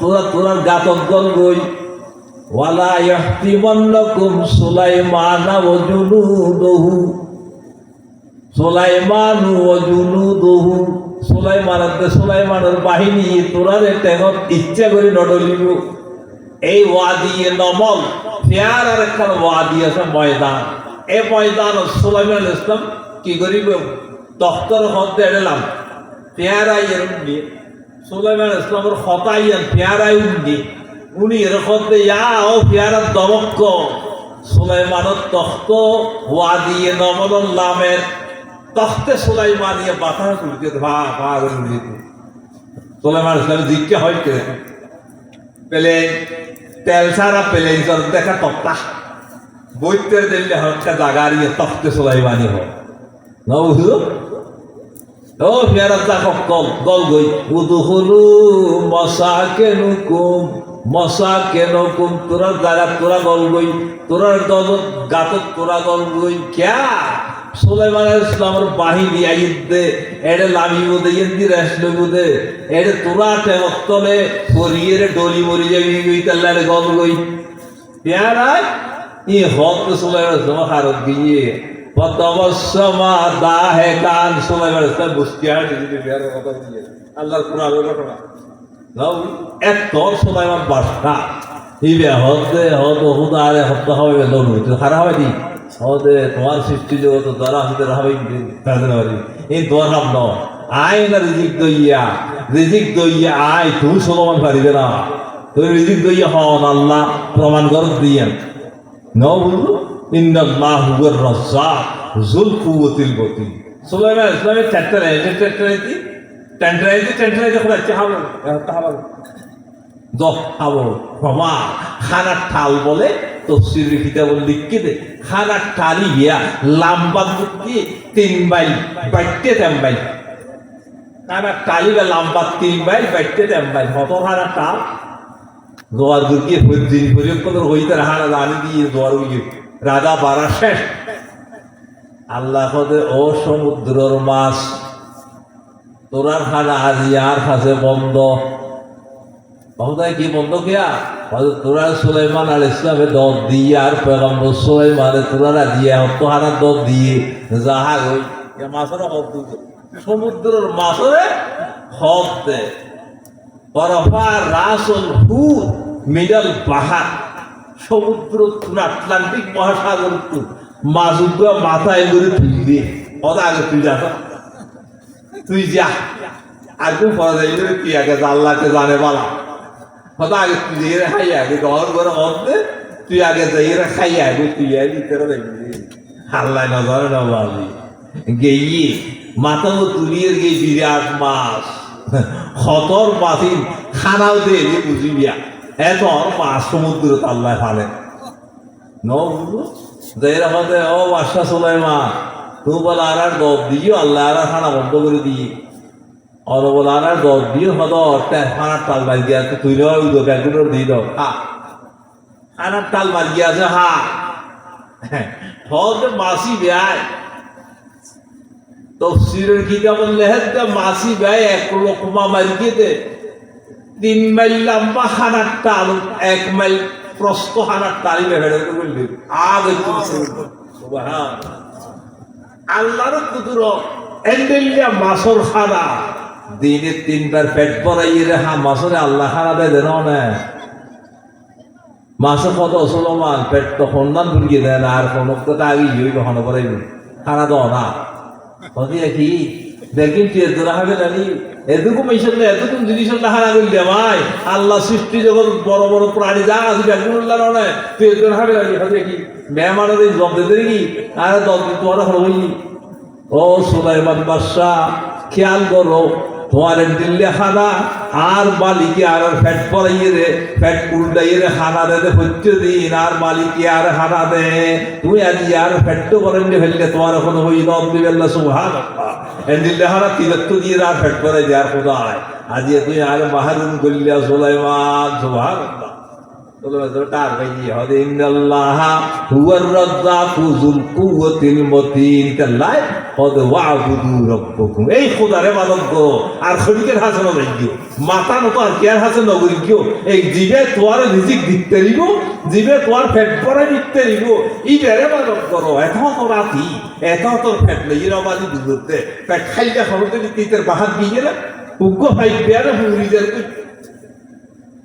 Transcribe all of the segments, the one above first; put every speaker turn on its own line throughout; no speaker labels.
তোরার গাতক দল গই ওয়ালা ইয়াহতিমান্নাকুম সুলাইমান ওয়া জুনুদুহু সুলাইমান ওয়া জুনুদুহু সুলাইমানের বাহিনী তোরারে তেগত ইচ্ছা করে নডলিব এই ওয়াদি নমল ফিয়ার আর একটা ওয়াদি আছে ময়দান এই ময়দান সুলাইমান ইসলাম কি করিব তখতর হতে এলাম পেয়ারাই এরকম দিয়ে সুলাইমান ইসলামের হতাইয়েন পেয়ারাই উন্দি উনি এরকম ও পেয়ারার দমক্ক সুলাইমানের তখ্ত ওয়াদিয়ে নমল নামের তখতে সুলাইমানিয়ে বাতাস উঠতে ভা ভা উঠে সুলাইমান ইসলামের দিককে হয় কে পেলে তেল সারা পেলে দেখা তক্তা বৈত্যের দিল্লি হচ্ছে জাগারিয়ে তখতে সুলাইমানি হয় না বুঝলো ও পেয়ারা তাকক গল গই উদুহুলু মসাকেনুকুম তোরা জায়গা তোরা গল গই তোরার দলত গাতক তোরা গল গই ক্যা সুলাইমান ইসলামের বাহিনী আইদে এড়ে লামিব দে ইন্দি রাসলব দে এড়ে তোরা টেমতলে পরিয়ের ডলি মরি যাবি গই তাল্লারে গল গই পেয়ারা ই হক সুলাইমান ইসলাম হারত গিয়ে পতবসমা দাহে কান সুলাইমান ইসলাম বুস্তিয়ার দিদি পেয়ারা কথা দিয়ে আল্লাহর কোরআনের ঘটনা নাও এত সুলাইমান বাদশা ইবে হতে হুদারে হতে হবে লনু তো খারাপ হবে দি হতে তোমার সৃষ্টি জগৎ দ্বারা হতে হবে এই দোয়ার ন আয় না রিজিক দইয়া আয় তুই সুলাইমান পারিবে না তুই রিজিক দইয়া হন আল্লাহ প্রমাণ কর দিয়েন নাও বুঝলো ইন্নাল্লাহু হুয়ার রাজ্জাক যুল কুওয়াতিল মতিন সুলাইমান ইসলামের টেন্টারাইতে খোলাচ্ছে হাবো ক্ষমা খানার ঠাল বলে তফসির কিতাব লিখকে দে খানার ঠালি গিয়া লাম্বা কি 3 বাইল বাইতে 3 বাইল খানার ঠালি বা লাম্বা 3 বাইল বাইতে 3 বাইল কত খানার ঠাল দোয়ার দুর্গে দিন পর্যন্ত হইতে রাহানা জানি দিয়ে দোয়ার উইয়ে রাজা বাড়া শেষ আল্লাহ ও সমুদ্রের মাছ তোরার খানা আজ ইয়ার কাছে বন্ধ কি বন্ধ কিয়া তোরা সুলাইমান আলাইহিস সালামের দর দিয়ে আর পয়গম্বর সুলাইমানের তোরা দিয়ে হতহারা দর দিয়ে জাহাজ ওই মাছের হক সমুদ্রের মাছের হক দে বরফা রাসুল হুদ মিডল পাহাড় সমুদ্র আটলান্টিক মহাসাগর মাছগুলো মাথায় করে তুলবে কত আগে তুই যা তুই যা আগে পড়া যাই তুই আগে আল্লাহকে জানে বলা কত আগে তুই যাই খাই আগে ঘর ঘরে হতে তুই আগে যাই খাই আগে তুই আগে তোরা দেখবি আল্লাহ নজর না বলি গেয়ে মাথাও তুলিয়ে গিয়ে বিরাট মাছ খতর বাতিল খানাও দিয়ে বুঝিবিয়া এত মাছ সমুদ্র আল্লাহ ফালে নজে ও বাদশা সুলাইমান তুমি বলে আর দর দিও আল্লাহ আর খানা বন্ধ করে দিয়ে আর বলে আর দর দিও হদর খানার টাল মার গিয়ে আছে তুই ব্যাগুলোর দিয়ে দাও হা খানার টাল মার গিয়ে আছে হা হতে মাসি ব্যয় তফসিরের কিতাব লেখা মাসি ব্যয় 1 লোকমা মারি গিয়ে 3 মাইল লম্বা খানার টাল 1 মাইল প্রস্ত খানার টালি বেড়ে বললি আগে আল্লাহর কুদুর এন্ডেলিয়া মাছর খানা দিনে 3 বার পেট ভরাইয়ে রেখা মাছরে আল্লাহ খানা দেয় দেন না মাছের কত সুলমান পেট তো সন্ধান ভুলিয়ে দেয় না আর কোনো কথা আগে ইয়ে কখনো করাইব খানা দাও না কি দেখি তুই এদুরা হবে জানি এদুকু মিশন এদুকুম জিনিসের দেখা করল ভাই আল্লাহ সৃষ্টি জগৎ বড় বড় প্রাণী যা আছে ব্যাগুল্লাহ নয় তুই এদুরা হবে জানি হবে কি মেহমানের এই জব দিতে কি আর তোমার হবই ও সুলাইমান বাদশা খেয়াল করো তোমার দিল্লি খানা আর মালিকে আর ফ্যাট পরাইয়ে রে ফ্যাট উল্টাইয়ে রে খানা দে হচ্ছে দিন আর মালিকে আর খানা দে তুমি আজ আর ফ্যাট করেন ফেললে তোমার এখন হই রব দিবে আল্লাহ সুবহানাল্লাহ দিল্লি খানা তিলত্ব দিয়ে আর ফ্যাট পরাই দেওয়ার খোদায় আজ তুই আর মাহরুম করলিয়া সুলাইমান সুবহানাল্লাহ তার ভাই হদে ইন্নাল্লাহ হুয়ার রাজ্জাকু যুল কুওয়াতিল মতিন কাল্লাই হদে ওয়াবুদু রাব্বাকুম। এই খোদার ইবাদত করো আর খলিকের হাসনা যাইও মাথা নত আর কেয়ার হাসন নগরি কিও এই জিবে তোয়ার রিজিক দিতে দিব জিবে তোয়ার পেট ভরে দিতে দিব ই বেরে ইবাদত করো এত তো রাতি এত তো পেট লই রবাদি বুঝতে পেট খাইলে হরতে দিতে বাহাত দিয়ে না উগ্গ ভাই বেরে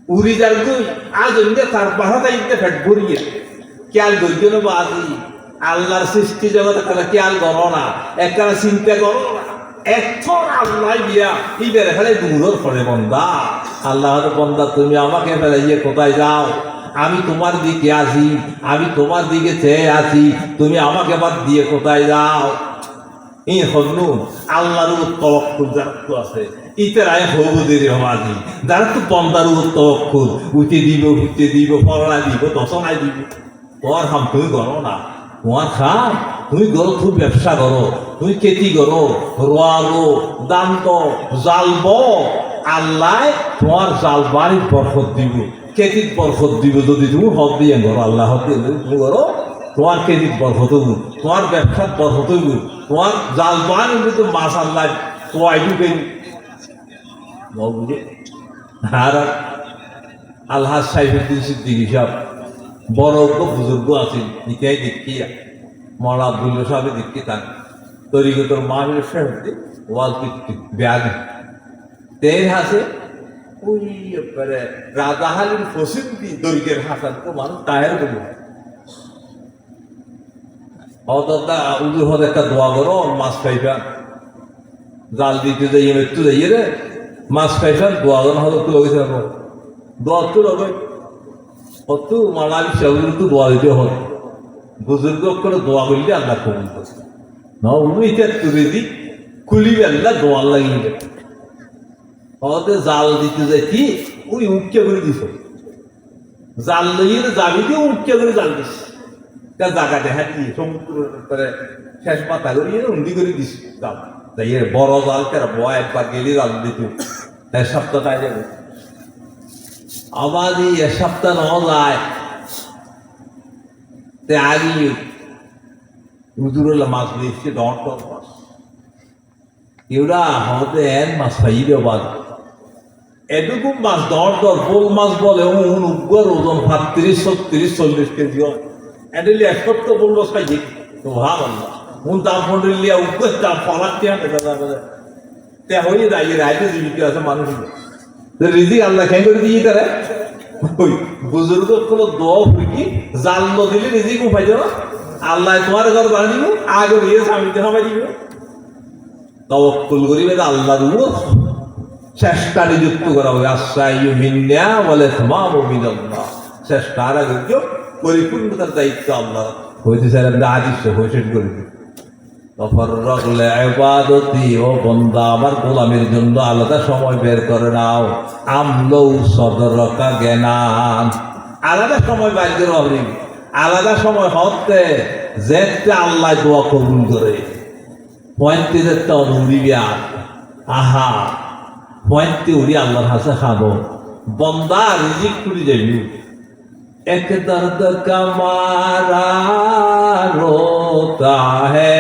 উড়ি যার গুই আজ ওইটা তার বাহাত আইতে পেট ভরিয়ে খেয়াল করিও না বাজি আল্লাহর সৃষ্টি জগৎ একটা খেয়াল করো না একটা চিন্তা করো না এখন আল্লাহ দিয়া ই বেড়ে ফেলে দূরের ফলে বন্দা আল্লাহর বন্দা তুমি আমাকে ফেলাইয়ে কোথায় যাও আমি তোমার দিকে আছি আমি তোমার দিকে চেয়ে আছি তুমি আমাকে বাদ দিয়ে কোথায় যাও ই হনু আল্লাহর তওয়াক্কুল যারা তো আছে ইতারাই হবুদের সমাজি যারা তো বন্দার তওয়াক্কুল উঠে দিব ফলনা দিব দশনায় দিব তোমার হাম তুমি করো না তোমার খাম তুমি করো তুমি ব্যবসা করো তুমি খেতি করো রোয়ালো দান্ত জালব আল্লাহ তোমার জালবাড়ির বরকত দিব খেতির বরকত দিব যদি তুমি হক দিয়ে করো আল্লাহ হক দিয়ে তুমি করো তোমার খেতির বরকত হইব তোমার ব্যবসার বরকত হইব তোমার জালবাড়ির কিন্তু মাছ আল্লাহ তোয়াই দিবে আর আল্লাহ সাহেবের সিদ্দিকী সাহেব বড় বুজুর্গ আছেন ইতিহাস দেখিয়া মৌলা আব্দুল্লাহ সাহেব দেখি তার তরিগতর মাহফিলের সাহেব ওয়াল ব্যাগ তের হাসে ওই রাজাহালির ফসিল দি দরিকের হাসান তো মানুষ টায়ার বলি অতটা উজুর হতে একটা দোয়া করো মাছ খাইবা জাল দিতে যাইয়ে মৃত্যু যাইয়ে রে মাছ খাইবা দোয়া করো হতো তো লগেছে দোয়া তো লগে কত মালাবি সেগুলো তো দোয়া দিতে হয় বুজুর্গ করে দোয়া করলে আল্লাহ কবুল করছে না উনি এটা তুলে দি খুলিবে আল্লাহ দোয়া লাগিয়ে হতে জাল দিতে যাইতি ওই উঠকে করে দিছ জাল লইয়ে যাবি দিয়ে উঠকে করে জাল দিস তার জায়গা দেখা দিয়ে সমুদ্র করে শেষ মাথা করিয়ে উন্দি করে দিস জাল তাই বড় জাল কেন বয় একবার গেলে জাল দিত এক সপ্তাহটায় যাবে আবার এই এক সপ্তাহ ন যায় তে আগে উজুরলা মাছ দিচ্ছে ডট মাছ এগুলা হতে এন মাছ খাই দেওয়া এটুকু মাছ দর পোল মাছ বলে উগ্র ওজন 35-36-40 কেজি হয় এডেলি এক সপ্তাহ পোল মাছ খাই তো ভাব আল্লাহ দাম ফন্ডিলিয়া উগ্র দাম ফলাতে তে হয়ে দাঁড়িয়ে রাইতে জীবিত আছে মানুষ রিজিক আল্লাহ খেয়ে করে দিয়ে তারা ওই বুজুর্গ কোনো দোয়া ফুকি জাল দিলে রিজিক উপাই যাও আল্লাহ তোমার ঘর বানিয়ে দিব আগে দিয়ে স্বামীতে সবাই দিব তাওয়াক্কুল করিবে আল্লাহর উপর চেষ্টা নিযুক্ত করা হবে আশাইয়ু মিন্না বলে তমামু মিনাল্লাহ চেষ্টার আগে পরিপূর্ণতার দায়িত্ব আল্লাহ হইতে স্যার আমরা হাদিস হোসেন করে দিই তফররক লিইবাদতি ও বান্দা আমার গোলামের জন্য আলাদা সময় বের করে নাও আমলৌ সদরকা জ্ঞানান আলাদা সময় বের করে হবে আলাদা সময় হতে যেতে আল্লাহ দোয়া কবুল করে পয়েন্টে যেতে অনুরিয়া আহা পয়েন্টে উড়ি আল্লাহর হাসে খাবো বন্দা রিজিক খুঁড়ি যাইবি এক দর্দ কামারা रोता है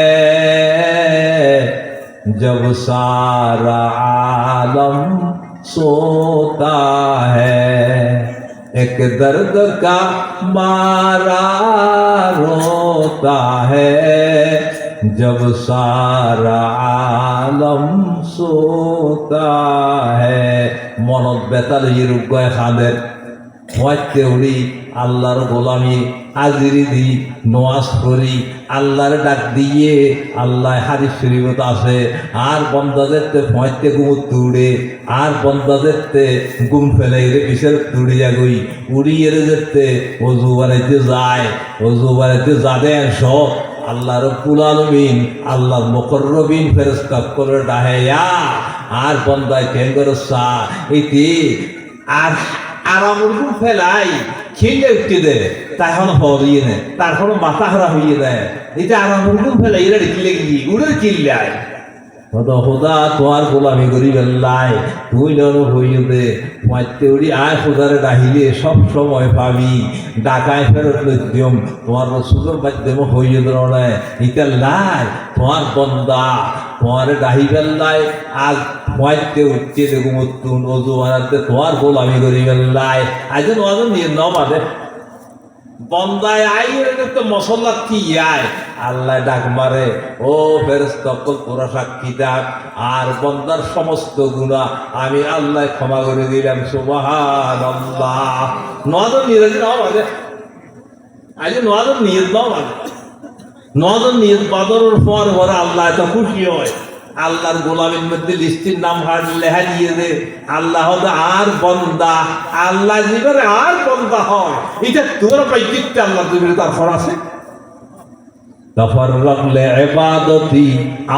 जब सारा आलम सोता है एक दर्द का मारा रोता है जब सारा आलम सोता है মনত বেতাল ইরুক গয় খাদের হয়তে উড়ি আল্লাহর গোলামি আজিরি দি নোয়াজ করি আল্লাহর ডাক দিয়ে আল্লাহ হাদিস শরীফত আছে আর বন্দাদেরতে ফয়তে গুম তুড়ে আর বন্দাদেরতে গুম ফেলাইরে বিশের তুড়িয়া গই উড়িয়ে যেতে অজু বানাইতে যায় অজু বানাইতে যাদের সব আল্লাহ রব্বুল আলামিন আল্লাহর মুকররবিন ফেরেশতা করে ডাহেয়া আর বন্দায় কেন করছা এটি আর আরামুরগুন ফেলাই খেলে উঠতে দেয় তাই হরিয়ে নেয় তার মাথা হারা হইয়ে দেয় এটা আরামুরগুন ফেলাই এরা কিলে গিয়ে উড়ে কিল্লায় খোদা তোমার গোলামি করি বেল্লাই তুই নন হইতে মাইতে উড়ি আয় খোদারে ডাহিলে সব সময় পাবি ডাকায় ফেরত লইম তোমার রসুলের মাধ্যমে হইয়ে ধরনে ইটা লাই তোমার বন্দা তোমার ডাহি বেল্লাই আজ মাইতে উঠছে দেখুন তুন অজু বানাতে তোমার গোলামি করি বেল্লাই আজ নজন নিয়ে নবাদে বন্দায় আই তো মশলা কি আয় আল্লাহ ডাক মারে ও ফেরেশতা তোরা সাক্ষী ডাক আর বন্দার সমস্ত গুনাহ আমি আল্লাহ ক্ষমা করে দিলাম সুবহানাল্লাহ নজন নিরাজ নাও বাজে আজ নজন নিয়ত নাও বাজে নজন নিয়ত বাদরের পর ওরা আল্লাহ এত খুশি হয় আল্লাহর গোলামের মধ্যে লিস্টির নাম লেখা দিয়ে দে আল্লাহ আর বন্দা আল্লাহ জীবনে আর বন্দা হয় এটা তোরা পাইতে আল্লাহ জীবনে তার ফর আছে তফররকলে ইবাদতি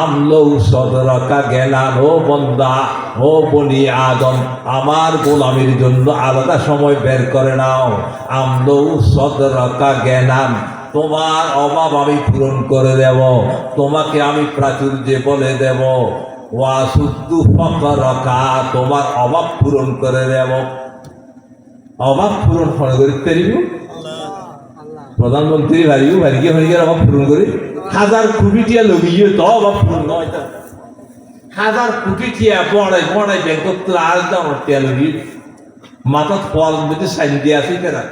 আমলৌ সদরকা জ্ঞান ও বন্দা ও বনি আদম আমার গোলামের জন্য আলাদা সময় বের করে নাও আমলৌ সদরকা জ্ঞান তোমার অভাব আমি পূরণ করে দেব তোমাকে আমি প্রাচুর্যে বলে দেব ওয়াসুদ্দু ফকরকা তোমার অভাব পূরণ করে দেব অভাব পূরণ করতে পারিব প্রধানমন্ত্রী ভারিও ভারিকে ভারিকে অভাব পূরণ করি 1000 কোটি টিয়া লগিয়ে তো অভাব পূরণ নয় 1000 কোটি টিয়া বড়াই ব্যাংকত আর দাম টিয়া লগি মাথাত ফল মধ্যে সাইন দিয়ে আসি কেনা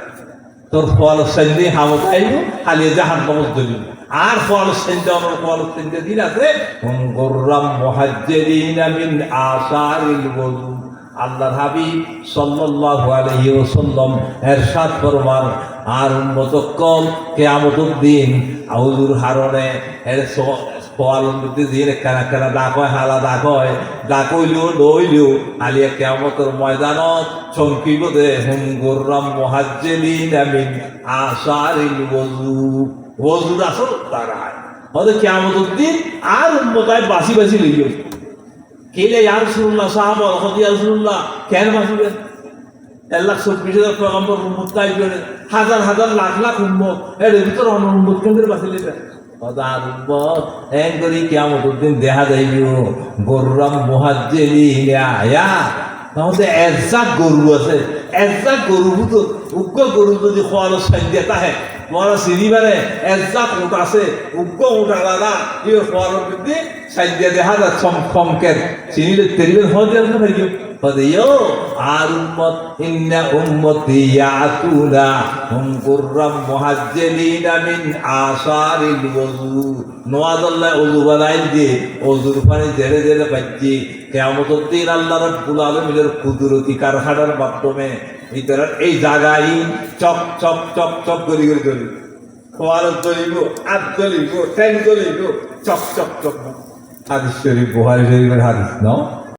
তোর ফল সাইন হামত আইব খালি জাহান নামত ধরিব আর ফল সাইন দেওয়ার ফল সাইন দিন আছে গুররাম মুহাজ্জিরিনা মিন আসারিল ওযু আল্লাহর হাবিব সাল্লাল্লাহু আলাইহি ওয়াসাল্লাম ইরশাদ ফরমান আর উম্মতকল কিয়ামতের দিন আউযুর হারনে এর ফল মধ্যে দিন কানা কানা ডাক হয় হালা ডাক হইলেও লইলেও আলিয়া কিয়ামতের ময়দানত চমকিব দে গুররাম মুহাজ্জিরিনা মিন আসারিল ওযু ওযুর আসল তারা হয়তো কিয়ামতের দিন আর উম্মতায় বাসি লইও কেলে ইয়া রাসূলুল্লাহ সাহাবা হদি ইয়া রাসূলুল্লাহ কেন বাসিবেন 1,24,000 পয়গম্বর উম্মত তাই করে হাজার লাখ উম্মত এর ভিতর উম্মত কেন্দ্রে বাসিলে হাজার উম্মত এক করি কিয়ামতের দিন দেখা যাইব গুররাম মুহাজ্জিরিনা ইয়া তাহলে এজাক গরু আছে এজাক গরু তো উগ্র গরু যদি খোয়াল সাইন দিয়ে তাহে তোমারা চিনি মানে এজাক উঠ আছে উগ্র উঠ আলাদা এই খোয়ালের মধ্যে সাইন দিয়ে দেখা যায় চমকের চিনিলে তেরিবেন হওয়া দিয়ে আসতে পারি হদিও আর উম্মত ইন্না উম্মতি ইয়াতুনা গুররাম মুহাজ্জিরিনা মিন আসারিল ওযু নওয়াজাল্লাহ ওযু বানাই দিয়ে ওযুর পানি জেরে জেরে বাজছি কিয়ামতের দিন আল্লাহ রাব্বুল আলামিনের কুদরতি কারখানার মাধ্যমে ভিতরের এই জায়গায় চক চক চক চক করে চলি খোয়াল চলিব আদ চলিব ট্যাং চলিব চক চক চক হাদিস শরীফ বুখারী শরীফের হাদিস নাও